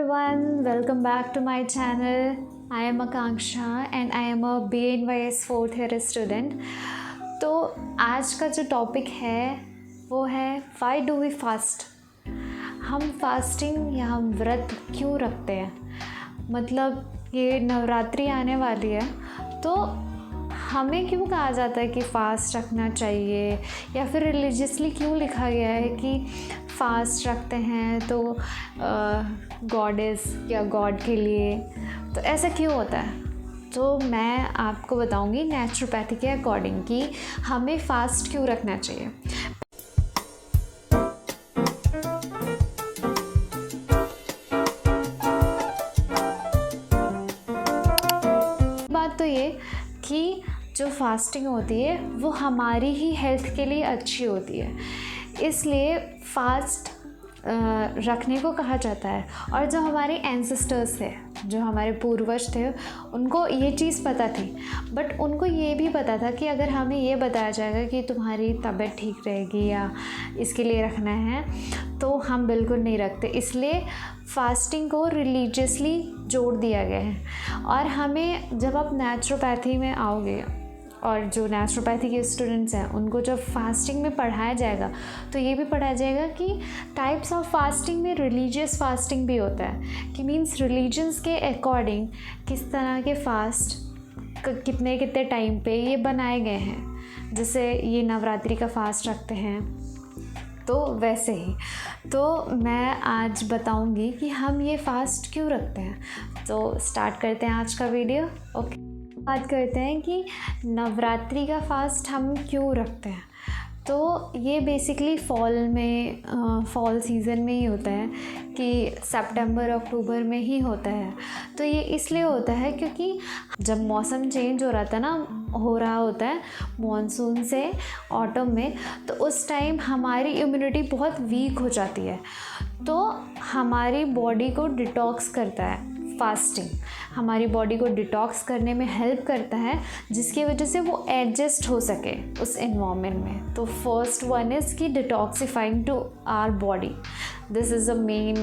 everyone, welcome back to my channel. I am Akanksha and I am a BNYS 4th year student. तो आज का जो topic है वो है व्हाई डू वी फास्ट। हम फास्टिंग या हम व्रत क्यों रखते हैं। मतलब ये नवरात्रि आने वाली है तो हमें क्यों कहा जाता है कि फ़ास्ट रखना चाहिए, या फिर रिलीजियसली क्यों लिखा गया है कि फ़ास्ट रखते हैं तो गॉडेस या गॉड के लिए। तो ऐसा क्यों होता है, तो मैं आपको बताऊंगी नेचुरोपैथी के अकॉर्डिंग कि हमें फ़ास्ट क्यों रखना चाहिए। बात तो ये कि जो फास्टिंग होती है वो हमारी ही हेल्थ के लिए अच्छी होती है, इसलिए फ़ास्ट रखने को कहा जाता है। और जो हमारे एंसेस्टर्स थे, जो हमारे पूर्वज थे, उनको ये चीज़ पता थी, बट उनको ये भी पता था कि अगर हमें ये बताया जाएगा कि तुम्हारी तबीयत ठीक रहेगी या इसके लिए रखना है तो हम बिल्कुल नहीं रखते। इसलिए फास्टिंग को रिलीजियसली जोड़ दिया गया है। और हमें जब आप नेचुरोपैथी में आओगे और जो नेचुरोपैथी के स्टूडेंट्स हैं उनको जब फास्टिंग में पढ़ाया जाएगा तो ये भी पढ़ाया जाएगा कि टाइप्स ऑफ फास्टिंग में रिलीजियस फास्टिंग भी होता है, कि मीन्स रिलीजन्स के अकॉर्डिंग किस तरह के फास्ट कितने कितने टाइम पे ये बनाए गए हैं। जैसे ये नवरात्रि का फास्ट रखते हैं तो वैसे ही तो मैं आज बताऊंगी कि हम ये फ़ास्ट क्यों रखते हैं। तो स्टार्ट करते हैं आज का वीडियो। ओके, बात करते हैं कि नवरात्रि का फ़ास्ट हम क्यों रखते हैं। तो ये बेसिकली फॉल सीज़न में ही होता है, कि सितंबर अक्टूबर में ही होता है। तो ये इसलिए होता है क्योंकि जब मौसम चेंज हो रहा होता है मॉनसून से ऑटम में, तो उस टाइम हमारी इम्यूनिटी बहुत वीक हो जाती है। तो हमारी बॉडी को डिटॉक्स करता है फास्टिंग, हमारी बॉडी को डिटॉक्स करने में हेल्प करता है, जिसकी वजह से वो एडजस्ट हो सके उस एनवायरनमेंट में। तो फर्स्ट वन इज़ कि detoxifying to our body. This is a main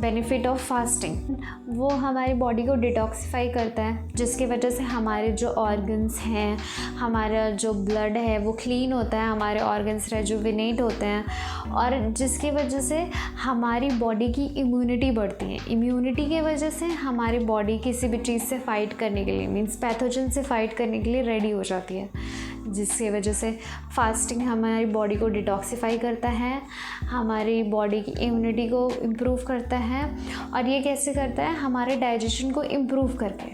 benefit of fasting. वो हमारी बॉडी को डिटॉक्सिफाई करता है, जिसकी वजह से हमारे जो ऑर्गन्स हैं, हमारा जो ब्लड है वो क्लीन होता है, हमारे ऑर्गन्स रेजुविनेट होते हैं, और जिसकी वजह से हमारी बॉडी की इम्यूनिटी बढ़ती है। इम्यूनिटी की वजह से हमारी बॉडी किसी भी चीज़ से फ़ाइट करने के लिए, मीन्स पैथोजन से फ़ाइट करने के लिए रेडी हो जाती है, जिसकी वजह से फास्टिंग हमारी बॉडी को डिटॉक्सिफाई करता है, हमारी बॉडी की इम्यूनिटी को इम्प्रूव करता है। और ये कैसे करता है, हमारे डाइजेशन को इम्प्रूव करके।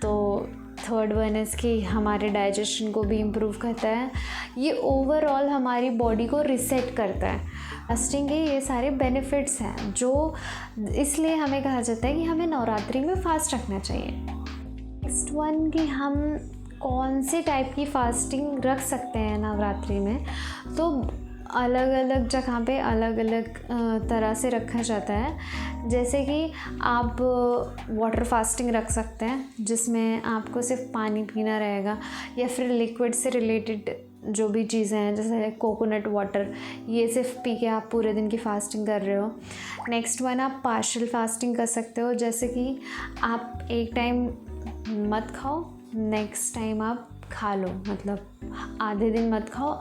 तो थर्ड वन इज़ कि हमारे डाइजेशन को भी इम्प्रूव करता है। ये ओवरऑल हमारी बॉडी को रिसेट करता है। फास्टिंग के ये सारे बेनिफिट्स हैं, जो इसलिए हमें कहा जाता है कि हमें नवरात्रि में फ़ास्ट रखना चाहिए। नेक्स्ट वन कि हम कौन से टाइप की फ़ास्टिंग रख सकते हैं नवरात्रि में। तो अलग अलग जगह पे अलग अलग तरह से रखा जाता है। जैसे कि आप वाटर फास्टिंग रख सकते हैं, जिसमें आपको सिर्फ पानी पीना रहेगा, या फिर लिक्विड से रिलेटेड जो भी चीज़ें हैं जैसे कोकोनट वाटर, ये सिर्फ पी के आप पूरे दिन की फ़ास्टिंग कर रहे हो। नेक्स्ट वन आप पार्शियल फास्टिंग कर सकते हो, जैसे कि आप एक टाइम मत खाओ, नेक्स्ट टाइम आप खा लो, मतलब आधे दिन मत खाओ,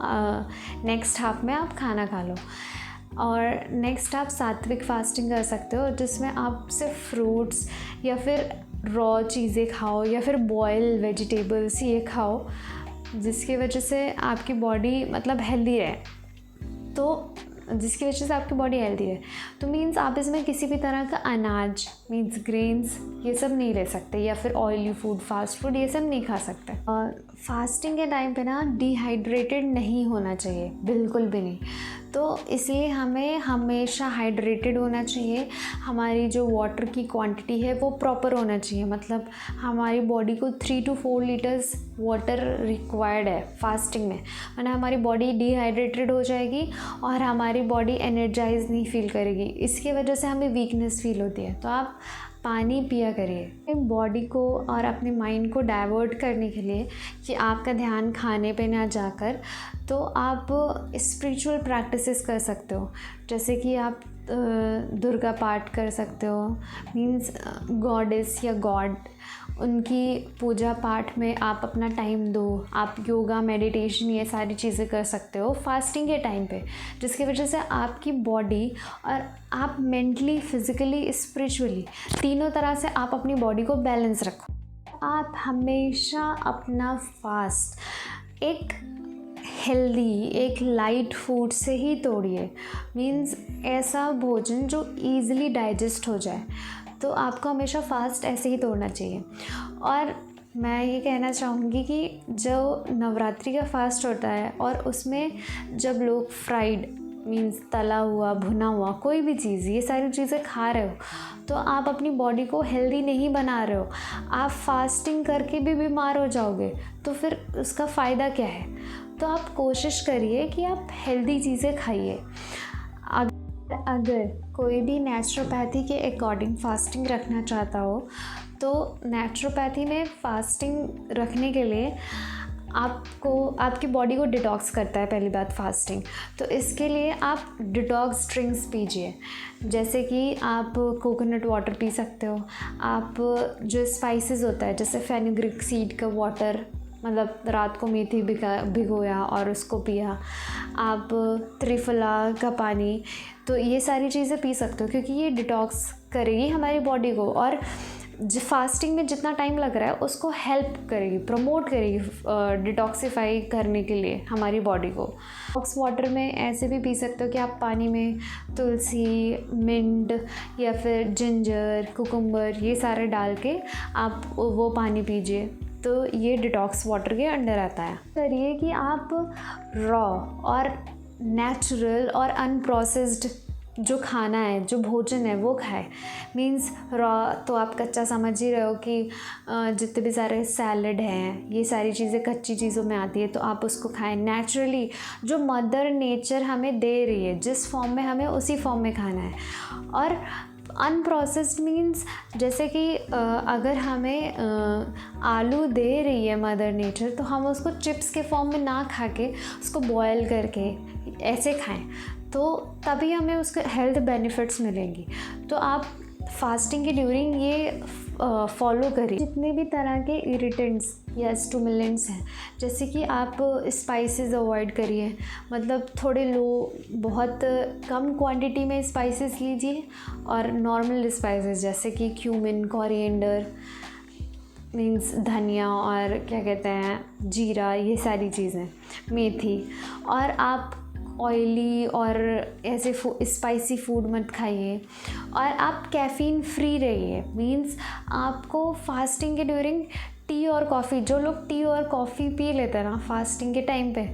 नेक्स्ट हाफ में आप खाना खा लो। और नेक्स्ट आप सात्विक फास्टिंग कर सकते हो, जिसमें आप सिर्फ फ्रूट्स या फिर रॉ चीज़ें खाओ, या फिर बॉयल वेजिटेबल्स ये खाओ, जिसकी वजह से आपकी बॉडी मतलब हेल्दी रहे। तो जिसकी वजह से आपकी बॉडी हेल्दी है, तो मीन्स आप इसमें किसी भी तरह का अनाज मीन्स ग्रेन्स ये सब नहीं ले सकते, या फिर ऑयली फूड, फास्ट फूड ये सब नहीं खा सकते। और फास्टिंग के टाइम पे ना डिहाइड्रेटेड नहीं होना चाहिए, बिल्कुल भी नहीं। तो इसलिए हमें हमेशा हाइड्रेटेड होना चाहिए। हमारी जो वाटर की क्वांटिटी है वो प्रॉपर होना चाहिए, मतलब हमारी बॉडी को 3 to 4 लीटर्स वाटर रिक्वायर्ड है फास्टिंग में, वरना हमारी बॉडी डिहाइड्रेटेड हो जाएगी और हमारी बॉडी एनर्जाइज नहीं फील करेगी। इसकी वजह से हमें वीकनेस फील होती है। तो आप पानी पिया करिए। बॉडी को और अपने माइंड को डाइवर्ट करने के लिए कि आपका ध्यान खाने पे ना जाकर, तो आप स्पिरिचुअल प्रैक्टिसेस कर सकते हो। जैसे कि आप दुर्गा पाठ कर सकते हो, मीन्स गॉडेस या गॉड, उनकी पूजा पाठ में आप अपना टाइम दो। आप योगा, मेडिटेशन, ये सारी चीज़ें कर सकते हो फास्टिंग के टाइम पे, जिसकी वजह से आपकी बॉडी और आप मेंटली, फिज़िकली, स्पिरिचुअली तीनों तरह से आप अपनी बॉडी को बैलेंस रखो। आप हमेशा अपना फास्ट एक हेल्दी, एक लाइट फूड से ही तोड़िए, मीन्स ऐसा भोजन जो ईज़िली डाइजेस्ट हो जाए। तो आपको हमेशा फास्ट ऐसे ही तोड़ना चाहिए। और मैं ये कहना चाहूँगी कि जो नवरात्रि का फास्ट होता है और उसमें जब लोग फ्राइड, मीन्स तला हुआ, भुना हुआ कोई भी चीज़, ये सारी चीज़ें खा रहे हो, तो आप अपनी बॉडी को हेल्दी नहीं बना रहे हो। आप फास्टिंग करके भी बीमार हो जाओगे, तो फिर उसका फ़ायदा क्या है? तो आप कोशिश करिए कि आप हेल्दी चीज़ें खाइए। अगर कोई भी नेचुरोपैथी के अकॉर्डिंग फास्टिंग रखना चाहता हो, तो नेचुरोपैथी में फास्टिंग रखने के लिए आपकी बॉडी को डिटॉक्स करता है पहली बात फास्टिंग। तो इसके लिए आप डिटॉक्स ड्रिंक्स पीजिए, जैसे कि आप कोकोनट वाटर पी सकते हो। आप जो स्पाइसेस होता है, जैसे फेनुग्रीक सीड का वाटर, मतलब रात को मेथी भिगोया और उसको पिया। आप त्रिफला का पानी, तो ये सारी चीज़ें पी सकते हो, क्योंकि ये डिटॉक्स करेगी हमारी बॉडी को, और फास्टिंग में जितना टाइम लग रहा है उसको हेल्प करेगी, प्रमोट करेगी डिटॉक्सिफाई करने के लिए हमारी बॉडी को। डिटॉक्स वाटर में ऐसे भी पी सकते हो कि आप पानी में तुलसी, मिंट या फिर जिंजर, कुकुम्बर, ये सारे डाल के आप वो पानी पीजिए, तो ये डिटॉक्स वाटर के अंडर आता है। करिए कि आप रॉ और नेचुरल और अनप्रोसेस्ड जो खाना है, जो भोजन है, वो खाए। मीन्स रॉ तो आप कच्चा समझ ही रहे हो कि जितने भी सारे सैलड हैं, ये सारी चीज़ें कच्ची चीज़ों में आती है, तो आप उसको खाएं। नेचुरली जो मदर नेचर हमें दे रही है, जिस फॉर्म में, हमें उसी फॉर्म में खाना है। और अनप्रोसेस्ड मीन्स जैसे कि अगर हमें आलू दे रही है मदर नेचर, तो हम उसको चिप्स के फॉर्म में ना खा के उसको बॉयल करके ऐसे खाएं, तो तभी हमें उसके हेल्थ बेनिफिट्स मिलेंगी। तो आप फास्टिंग के ड्यूरिंग ये फॉलो करिए। जितने भी तरह के इरिटेंट्स या स्टिमुलेंट्स हैं, जैसे कि आप स्पाइसेस अवॉइड करिए, मतलब थोड़े लो, बहुत कम क्वांटिटी में स्पाइसेस लीजिए, और नॉर्मल स्पाइसेस जैसे कि क्यूमिन, कोरिएंडर, मीन्स धनिया, और क्या कहते हैं, जीरा, ये सारी चीज़ें, मेथी। और आप ऑयली और ऐसे स्पाइसी फूड मत खाइए, और आप कैफ़ीन फ्री रहिए। मीन्स आपको फास्टिंग के ड्यूरिंग टी और कॉफ़ी, जो लोग टी और कॉफ़ी पी लेते हैं ना फास्टिंग के टाइम पे,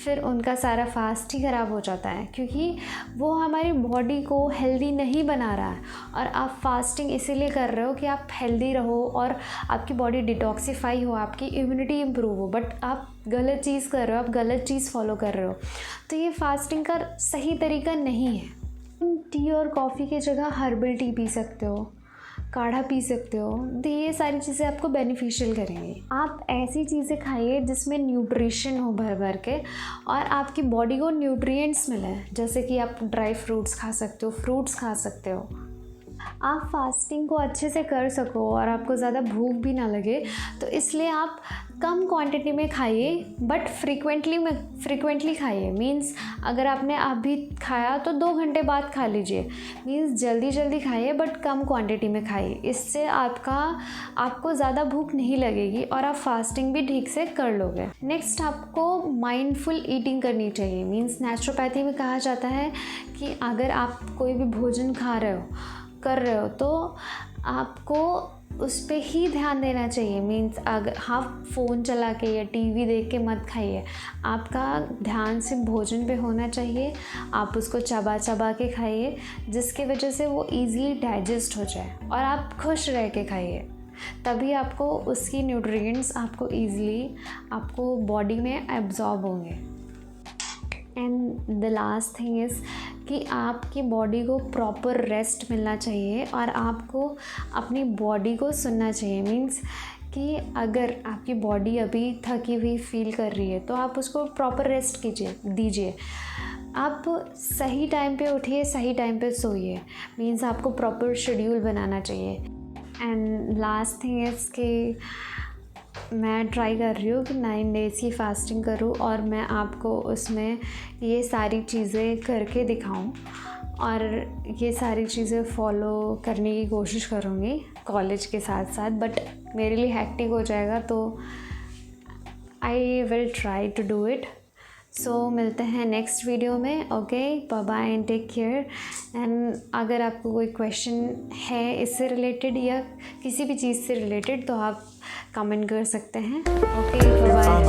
फिर उनका सारा फास्ट ही ख़राब हो जाता है, क्योंकि वो हमारी बॉडी को हेल्दी नहीं बना रहा है। और आप फास्टिंग इसीलिए कर रहे हो कि आप हेल्दी रहो और आपकी बॉडी डिटॉक्सिफाई हो, आपकी इम्यूनिटी इम्प्रूव हो, बट आप गलत चीज़ कर रहे हो, आप गलत चीज़ फॉलो कर रहे हो। तो ये फास्टिंग का सही तरीका नहीं है। टी और कॉफ़ी की जगह हर्बल टी पी सकते हो, काढ़ा पी सकते हो, तो ये सारी चीज़ें आपको बेनिफिशियल करेंगी। आप ऐसी चीज़ें खाइए जिसमें न्यूट्रिशन हो भर भर के, और आपकी बॉडी को न्यूट्रिएंट्स मिले, जैसे कि आप ड्राई फ्रूट्स खा सकते हो, फ्रूट्स खा सकते हो। आप फास्टिंग को अच्छे से कर सको और आपको ज़्यादा भूख भी ना लगे, तो इसलिए आप कम क्वांटिटी में खाइए, बट फ्रीक्वेंटली खाइए। मीन्स अगर आपने अभी खाया तो 2 घंटे बाद खा लीजिए। मीन्स जल्दी खाइए, बट कम क्वांटिटी में खाइए। इससे आपको ज़्यादा भूख नहीं लगेगी और आप फास्टिंग भी ठीक से कर लोगे। नेक्स्ट, आपको माइंडफुल ईटिंग करनी चाहिए। मीन्स नेचुरोपैथी में कहा जाता है कि अगर आप कोई भी भोजन कर रहे हो तो आपको उस पे ही ध्यान देना चाहिए। मीन्स अगर आप फ़ोन चला के या टीवी देख के मत खाइए, आपका ध्यान सिर्फ भोजन पे होना चाहिए। आप उसको चबा के खाइए, जिसकी वजह से वो ईज़िली डाइजेस्ट हो जाए, और आप खुश रह के खाइए, तभी आपको उसकी न्यूट्रिएंट्स आपको ईज़िली आपको बॉडी में एब्जॉर्ब होंगे। And the last thing is कि आपकी बॉडी को प्रॉपर रेस्ट मिलना चाहिए, और आपको अपनी बॉडी को सुनना चाहिए। मीन्स कि अगर आपकी बॉडी अभी थकी हुई फील कर रही है, तो आप उसको प्रॉपर रेस्ट दीजिए। आप सही टाइम पे उठिए, सही टाइम पे सोइए, मीन्स आपको प्रॉपर शेड्यूल बनाना चाहिए। एंड लास्ट थिंग इज़ कि मैं ट्राई कर रही हूँ कि 9 डेज़ की फ़ास्टिंग करूँ और मैं आपको उसमें ये सारी चीज़ें करके दिखाऊँ और ये सारी चीज़ें फॉलो करने की कोशिश करूँगी कॉलेज के साथ साथ। बट मेरे लिए हैक्टिक हो जाएगा, तो I will try to do it. So मिलते हैं नेक्स्ट वीडियो में। Okay, bye bye and take care. And अगर आपको कोई क्वेश्चन है इससे रिलेटेड या किसी भी चीज़ से रिलेटेड तो आप कमेंट कर सकते हैं। Okay, bye bye.